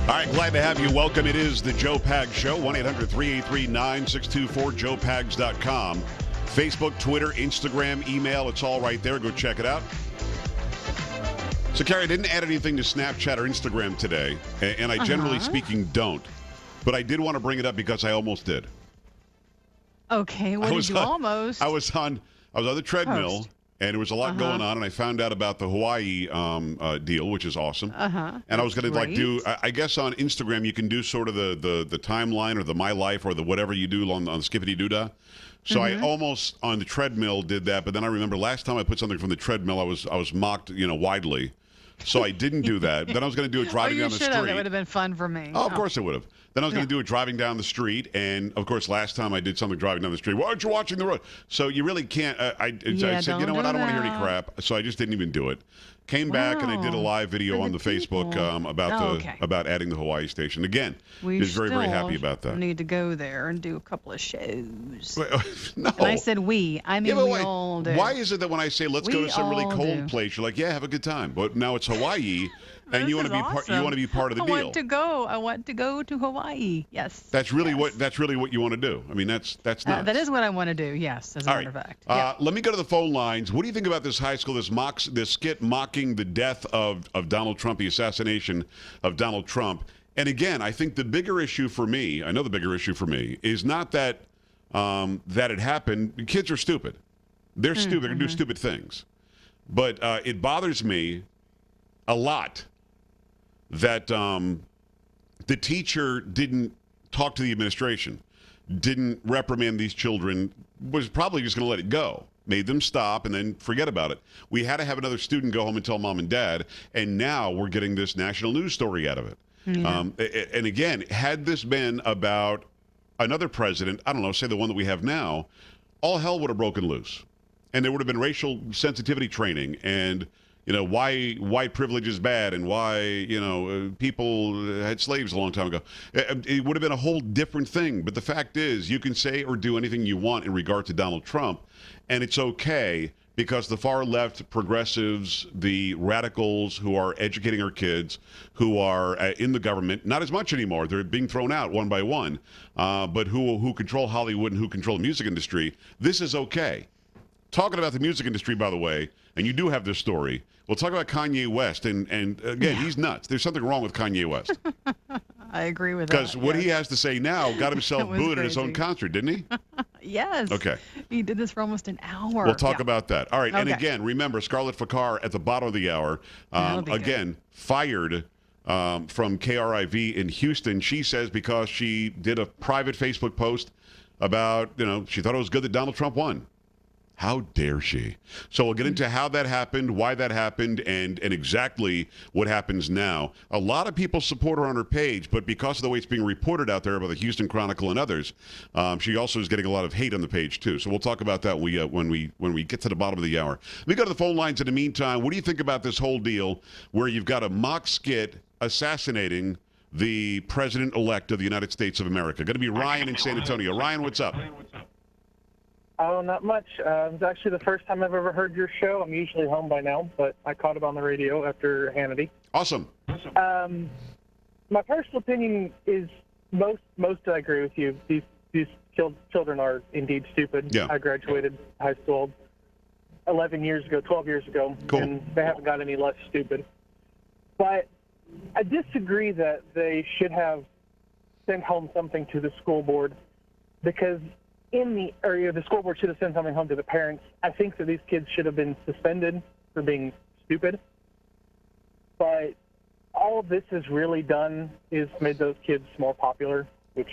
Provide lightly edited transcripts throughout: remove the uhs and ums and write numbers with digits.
All right, glad to have you. Welcome. It is the Joe Pags Show, 1-800-383-9624, joepags.com. Facebook, Twitter, Instagram, email, it's all right there. Go check it out. So, Carrie, I didn't add anything to Snapchat or Instagram today, and I generally speaking don't. But I did want to bring it up because I almost did. Okay, what did you almost? I was on the treadmill. Post. And there was a lot going on, and I found out about the Hawaii deal, which is awesome. And I was going to do, I guess on Instagram you can do sort of the timeline or the My Life or the whatever you do on Skippity Doodah. So I almost on the treadmill did that, but then I remember last time I put something from the treadmill, I was mocked, widely. So I didn't do that. Then I was going to do it driving down the street. That would have been fun for me. Oh, of course it would have. Then I was going to do it driving down the street, and of course, last time I did something driving down the street. Why aren't you watching the road? So you really can't. I said, you know what? I don't want to hear any crap. So I just didn't even do it. Came back and I did a live video on the Facebook about adding the Hawaii station. Again, I was very, very happy about that. We need to go there and do a couple of shows. No. And I said we. I mean, we all do. Why is it that when I say let's go to some really cold place, you're like, yeah, have a good time. But now it's Hawaii, and you want to be part. You want to be part of the deal. I want to go to Hawaii. Yes. That's really what you want to do. I mean, that's nuts. That is what I want to do. Yes, as a matter of fact. Let me go to the phone lines. What do you think about this high school? This skit mocking the death of Donald Trump, the assassination of Donald Trump. And again, I think the bigger issue for me, is not that that it happened. Kids are stupid. They're stupid. They're going to do stupid things. But it bothers me a lot that the teacher didn't talk to the administration, didn't reprimand these children, was probably just going to let it go. Made them stop and then forget about it. We had to have another student go home and tell mom and dad, and now we're getting this national news story out of it. Yeah. And again, had this been about another president, I don't know, say the one that we have now, all hell would have broken loose. And there would have been racial sensitivity training and, why white privilege is bad and why, people had slaves a long time ago. It would have been a whole different thing. But the fact is, you can say or do anything you want in regard to Donald Trump, and it's okay because the far left progressives, the radicals who are educating our kids, who are in the government, not as much anymore. They're being thrown out one by one, but who control Hollywood and who control the music industry, this is okay. Talking about the music industry, by the way, and you do have this story, we'll talk about Kanye West, and again, he's nuts. There's something wrong with Kanye West. I agree with that. Because what he has to say now got himself booed at his own concert, didn't he? Yes. Okay. He did this for almost an hour. We'll talk about that. All right, and again, remember, Scarlett Fakar at the bottom of the hour, again, fired from KRIV in Houston. She says because she did a private Facebook post about, she thought it was good that Donald Trump won. How dare she? So we'll get into how that happened, why that happened, and exactly what happens now. A lot of people support her on her page, but because of the way it's being reported out there by the Houston Chronicle and others, she also is getting a lot of hate on the page too. So we'll talk about that when we get to the bottom of the hour. Let me go to the phone lines in the meantime. What do you think about this whole deal where you've got a mock skit assassinating the president-elect of the United States of America? Going to be Ryan in San Antonio. Ryan, what's up? Oh, not much. It's actually the first time I've ever heard your show. I'm usually home by now, but I caught it on the radio after Hannity. Awesome. My personal opinion is most I agree with you. These children are indeed stupid. Yeah. I graduated high school 12 years ago, cool. And they haven't got any less stupid. But I disagree that they should have sent home something to the school board because the school board should have sent something home to the parents. I think that these kids should have been suspended for being stupid. But all of this has really done is made those kids more popular, which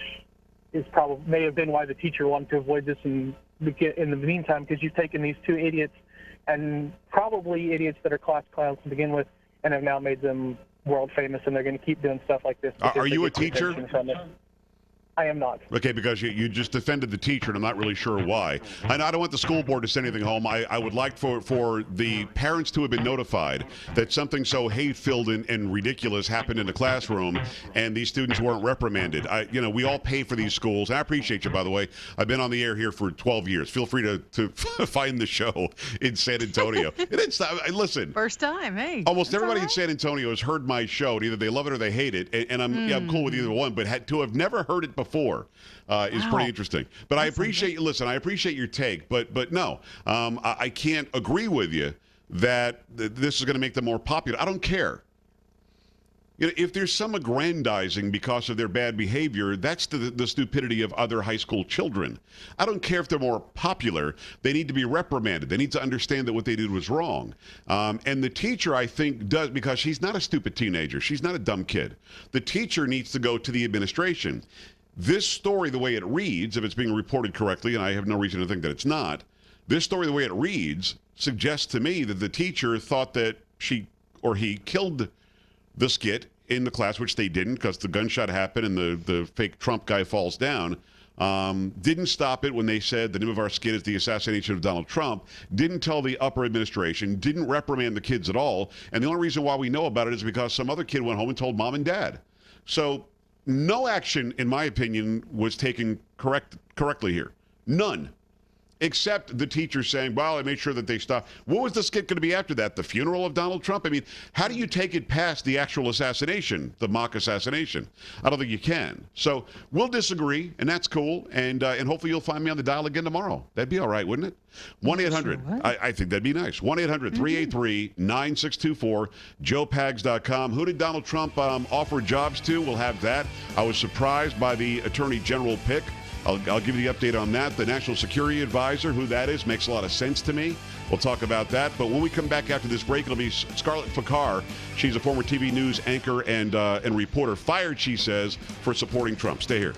is may have been why the teacher wanted to avoid this in the meantime, because you've taken these two idiots, and probably idiots that are class clowns to begin with, and have now made them world famous, and they're going to keep doing stuff like this. Are you a teacher? I am not. Okay, because you just defended the teacher, and I'm not really sure why. And I don't want the school board to send anything home. I would like for the parents to have been notified that something so hate-filled and ridiculous happened in the classroom, and these students weren't reprimanded. We all pay for these schools, and I appreciate you, by the way. I've been on the air here for 12 years. Feel free to find the show in San Antonio. Listen. First time, hey. Almost everybody right. in San Antonio has heard my show, and either they love it or they hate it, and I'm cool with either one. But to have never heard it before is pretty interesting. But I appreciate you. Listen, I appreciate your take, but no, I can't agree with you that this is going to make them more popular. I don't care. If there's some aggrandizing because of their bad behavior, that's the stupidity of other high school children. I don't care if they're more popular. They need to be reprimanded. They need to understand that what they did was wrong. And the teacher, I think, does, because she's not a stupid teenager. She's not a dumb kid. The teacher needs to go to the administration. This story, the way it reads, if it's being reported correctly, and I have no reason to think that it's not, this story, the way it reads, suggests to me that the teacher thought that she or he killed the skit in the class, which they didn't, because the gunshot happened and the fake Trump guy falls down. Didn't stop it when they said the name of our skit is the assassination of Donald Trump. Didn't tell the upper administration. Didn't reprimand the kids at all. And the only reason why we know about it is because some other kid went home and told mom and dad. So no action, in my opinion, was taken correctly here. None. Except the teacher saying, well, I made sure that they stopped. What was the skit going to be after that? The funeral of Donald Trump? I mean, how do you take it past the actual assassination, the mock assassination? I don't think you can. So we'll disagree, and that's cool. And hopefully you'll find me on the dial again tomorrow. That'd be all right, wouldn't it? 1-800. I think that'd be nice. 1-800-383-9624. JoePags.com. Who did Donald Trump offer jobs to? We'll have that. I was surprised by the Attorney General pick. I'll give you the update on that. The National Security Advisor, who that is, makes a lot of sense to me. We'll talk about that. But when we come back after this break, it'll be Scarlett Fakar. She's a former TV news anchor and reporter. Fired, she says, for supporting Trump. Stay here.